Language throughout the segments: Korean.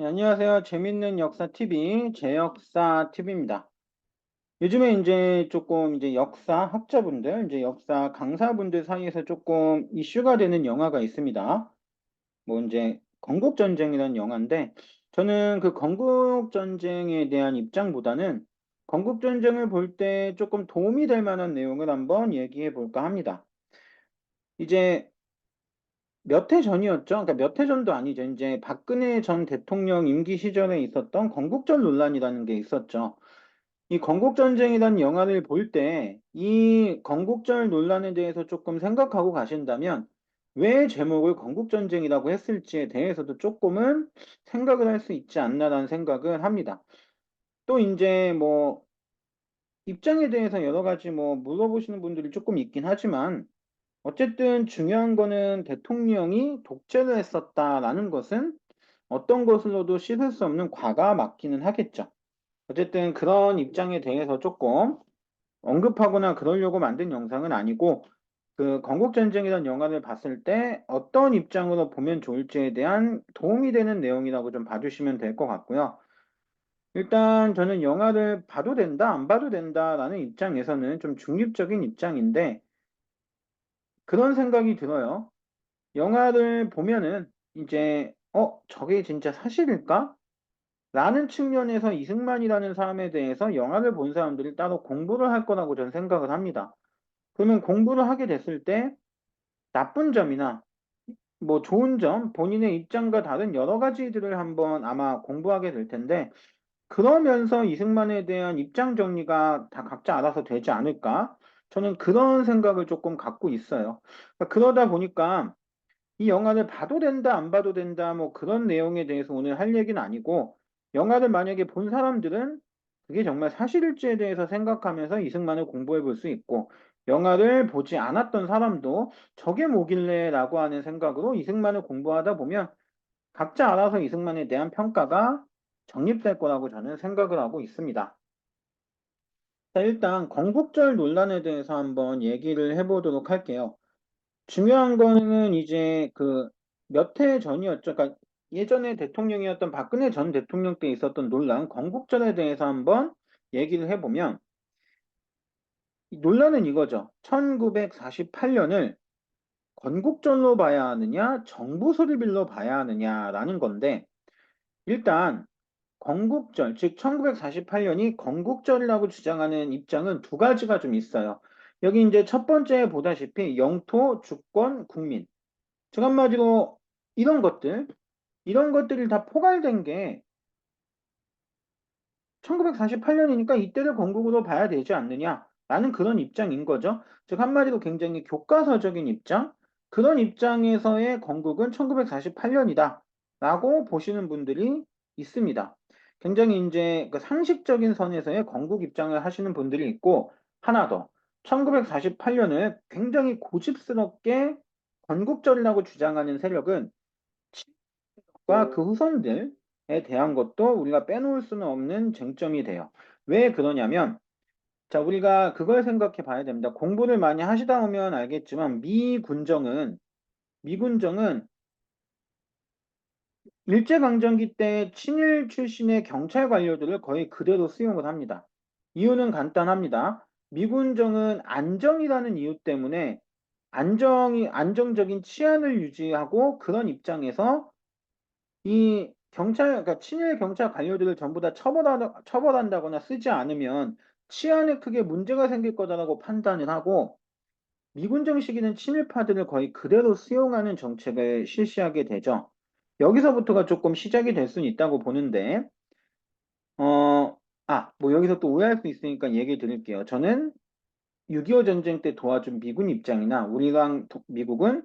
네, 안녕하세요. 재밌는 역사 TV, 제역사 TV입니다. 요즘에 이제 조금 이제 역사 학자분들, 이제 역사 강사분들 사이에서 조금 이슈가 되는 영화가 있습니다. 뭐 이제 건국전쟁이라는 영화인데, 저는 그 건국전쟁에 대한 입장보다는 건국전쟁을 볼 때 조금 도움이 될 만한 내용을 한번 얘기해 볼까 합니다. 이제 몇 해 전이었죠. 그러니까 몇 해 전도 아니죠. 이제 박근혜 전 대통령 임기 시절에 있었던 건국절 논란이라는 게 있었죠. 이 건국전쟁이라는 영화를 볼 때 이 건국절 논란에 대해서 조금 생각하고 가신다면 왜 제목을 건국전쟁이라고 했을지에 대해서도 조금은 생각을 할 수 있지 않나라는 생각을 합니다. 또 이제 뭐 입장에 대해서 여러 가지 뭐 물어보시는 분들이 조금 있긴 하지만 어쨌든 중요한 거는 대통령이 독재를 했었다라는 것은 어떤 것으로도 씻을 수 없는 과가 맞기는 하겠죠. 어쨌든 그런 입장에 대해서 조금 언급하거나 그러려고 만든 영상은 아니고 그 건국전쟁이라는 영화를 봤을 때 어떤 입장으로 보면 좋을지에 대한 도움이 되는 내용이라고 좀 봐주시면 될 것 같고요. 일단 저는 영화를 봐도 된다, 안 봐도 된다라는 입장에서는 좀 중립적인 입장인데 그런 생각이 들어요. 영화를 보면은 이제 저게 진짜 사실일까? 라는 측면에서 이승만이라는 사람에 대해서 영화를 본 사람들이 따로 공부를 할 거라고 저는 생각을 합니다. 그러면 공부를 하게 됐을 때 나쁜 점이나 뭐 좋은 점, 본인의 입장과 다른 여러 가지들을 한번 아마 공부하게 될 텐데 그러면서 이승만에 대한 입장 정리가 다 각자 알아서 되지 않을까? 저는 그런 생각을 조금 갖고 있어요. 그러다 보니까 이 영화를 봐도 된다, 안 봐도 된다, 뭐 그런 내용에 대해서 오늘 할 얘기는 아니고, 영화를 만약에 본 사람들은 그게 정말 사실일지에 대해서 생각하면서 이승만을 공부해 볼 수 있고, 영화를 보지 않았던 사람도 저게 뭐길래 라고 하는 생각으로 이승만을 공부하다 보면 각자 알아서 이승만에 대한 평가가 정립될 거라고 저는 생각을 하고 있습니다. 자, 일단 건국절 논란에 대해서 한번 얘기를 해보도록 할게요. 중요한 거는 이제 그 몇 해 전이었죠. 그러니까 예전에 대통령이었던 박근혜 전 대통령 때 있었던 논란, 건국절에 대해서 한번 얘기를 해보면 이 논란은 이거죠. 1948년을 건국절로 봐야 하느냐, 정부 수립일로 봐야 하느냐라는 건데 일단 건국절, 즉 1948년이 건국절이라고 주장하는 입장은 두 가지가 좀 있어요. 여기 이제 첫 번째 보다시피 영토, 주권, 국민. 즉 한마디로 이런 것들, 이런 것들이 다 포괄된 게 1948년이니까 이때를 건국으로 봐야 되지 않느냐라는 그런 입장인 거죠. 즉 한마디로 굉장히 교과서적인 입장, 그런 입장에서의 건국은 1948년이다 라고 보시는 분들이 있습니다. 굉장히 이제 그 상식적인 선에서의 건국 입장을 하시는 분들이 있고 하나 더 1948년을 굉장히 고집스럽게 건국절이라고 주장하는 세력은 과 그 후손들에 대한 것도 우리가 빼놓을 수는 없는 쟁점이 돼요. 왜 그러냐면, 자, 우리가 그걸 생각해 봐야 됩니다. 공부를 많이 하시다 보면 알겠지만, 미군정은 일제강점기 때 친일 출신의 경찰 관료들을 거의 그대로 수용을 합니다. 이유는 간단합니다. 미군정은 안정이라는 이유 때문에 안정적인 치안을 유지하고 그런 입장에서 이 그러니까 친일 경찰 관료들을 전부 다 처벌한다거나 쓰지 않으면 치안에 크게 문제가 생길 거다라고 판단을 하고 미군 정시기는 친일파들을 거의 그대로 수용하는 정책을 실시하게 되죠. 여기서부터가 조금 시작이 될 수는 있다고 보는데, 뭐 여기서 또 오해할 수 있으니까 얘기 드릴게요. 저는 6.25 전쟁 때 도와준 미군 입장이나 우리랑 미국은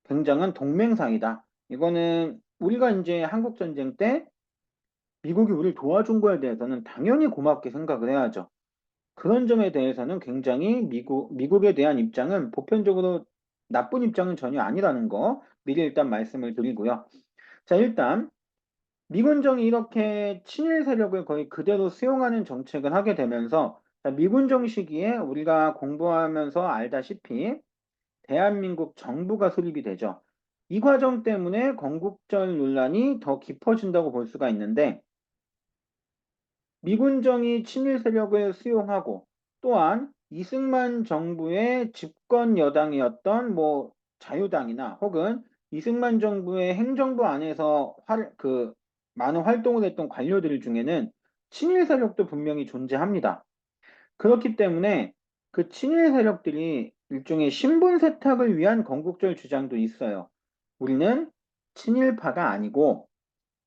굉장한 동맹사이다. 이거는 우리가 이제 한국 전쟁 때 미국이 우리를 도와준 거에 대해서는 당연히 고맙게 생각을 해야죠. 그런 점에 대해서는 굉장히 미국에 대한 입장은 보편적으로 나쁜 입장은 전혀 아니라는 거 미리 일단 말씀을 드리고요. 자, 일단 미군정이 이렇게 친일 세력을 거의 그대로 수용하는 정책을 하게 되면서 자, 미군정 시기에 우리가 공부하면서 알다시피 대한민국 정부가 수립이 되죠. 이 과정 때문에 건국절 논란이 더 깊어진다고 볼 수가 있는데 미군정이 친일 세력을 수용하고 또한 이승만 정부의 집권 여당이었던 뭐 자유당이나 혹은 이승만 정부의 행정부 안에서 많은 활동을 했던 관료들 중에는 친일 세력도 분명히 존재합니다. 그렇기 때문에 그 친일 세력들이 일종의 신분 세탁을 위한 건국절 주장도 있어요. 우리는 친일파가 아니고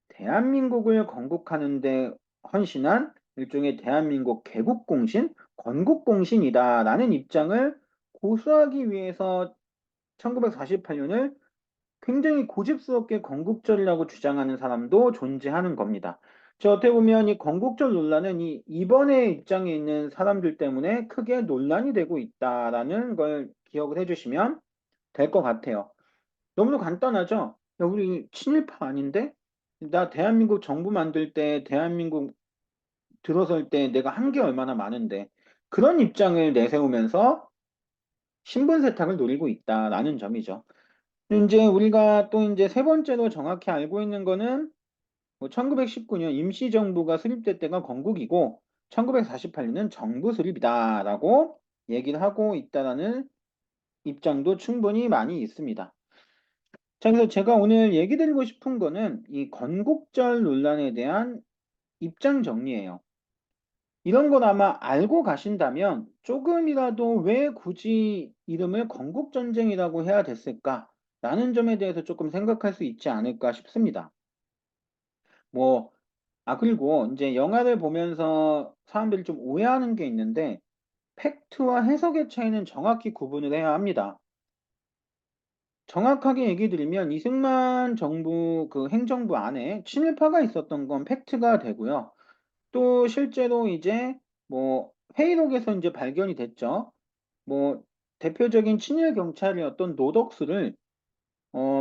대한민국을 건국하는 데 헌신한 일종의 대한민국 개국공신, 건국공신이다라는 입장을 고수하기 위해서 1948년을 굉장히 고집스럽게 건국절이라고 주장하는 사람도 존재하는 겁니다. 어떻게 보면 이 건국절 논란은 이 이번의 입장에 있는 사람들 때문에 크게 논란이 되고 있다라는 걸 기억을 해주시면 될 것 같아요. 너무도 간단하죠? 야, 우리 친일파 아닌데? 나 대한민국 정부 만들 때, 대한민국 들어설 때 내가 한 게 얼마나 많은데. 그런 입장을 내세우면서 신분 세탁을 노리고 있다라는 점이죠. 이제 우리가 또 이제 세 번째로 정확히 알고 있는 거는 뭐 1919년 임시정부가 수립될 때가 건국이고 1948년은 정부 수립이다라고 얘기를 하고 있다라는 입장도 충분히 많이 있습니다. 자, 그래서 제가 오늘 얘기 드리고 싶은 거는 이 건국절 논란에 대한 입장 정리예요. 이런 걸 아마 알고 가신다면 조금이라도 왜 굳이 이름을 건국전쟁이라고 해야 됐을까? 라는 점에 대해서 조금 생각할 수 있지 않을까 싶습니다. 뭐, 그리고 이제 영화를 보면서 사람들이 좀 오해하는 게 있는데, 팩트와 해석의 차이는 정확히 구분을 해야 합니다. 정확하게 얘기 드리면 이승만 정부 그 행정부 안에 친일파가 있었던 건 팩트가 되고요. 또 실제로 이제 뭐 회의록에서 이제 발견이 됐죠. 뭐 대표적인 친일 경찰이었던 노덕수를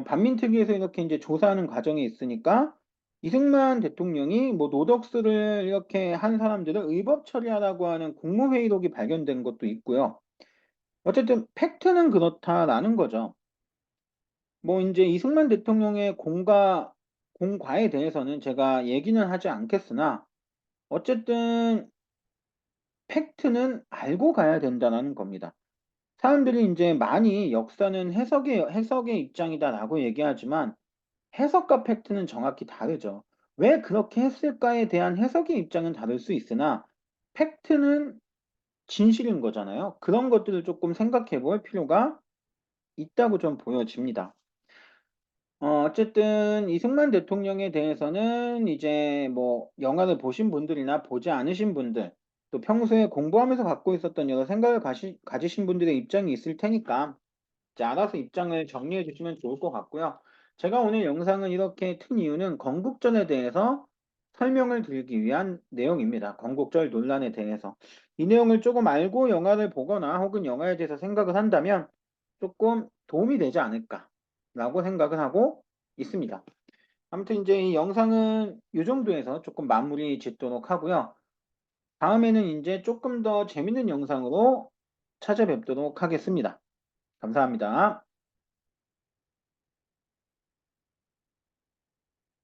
반민특위에서 이렇게 이제 조사하는 과정이 있으니까 이승만 대통령이 뭐 노덕수를 이렇게 한 사람들을 의법 처리하라고 하는 국무회의록이 발견된 것도 있고요. 어쨌든 팩트는 그렇다라는 거죠. 뭐 이제 이승만 대통령의 공과에 대해서는 제가 얘기는 하지 않겠으나 어쨌든 팩트는 알고 가야 된다는 겁니다. 사람들이 이제 많이 역사는 해석의 입장이다라고 얘기하지만 해석과 팩트는 정확히 다르죠. 왜 그렇게 했을까에 대한 해석의 입장은 다를 수 있으나 팩트는 진실인 거잖아요. 그런 것들을 조금 생각해 볼 필요가 있다고 좀 보여집니다. 어쨌든 이승만 대통령에 대해서는 이제 뭐 영화를 보신 분들이나 보지 않으신 분들, 또 평소에 공부하면서 갖고 있었던 여러 생각을 가지신 분들의 입장이 있을 테니까 이제 알아서 입장을 정리해 주시면 좋을 것 같고요. 제가 오늘 영상을 이렇게 튼 이유는 건국절에 대해서 설명을 드리기 위한 내용입니다. 건국절 논란에 대해서. 이 내용을 조금 알고 영화를 보거나 혹은 영화에 대해서 생각을 한다면 조금 도움이 되지 않을까라고 생각을 하고 있습니다. 아무튼 이제 이 영상은 이 정도에서 조금 마무리 짓도록 하고요. 다음에는 이제 조금 더 재밌는 영상으로 찾아뵙도록 하겠습니다. 감사합니다.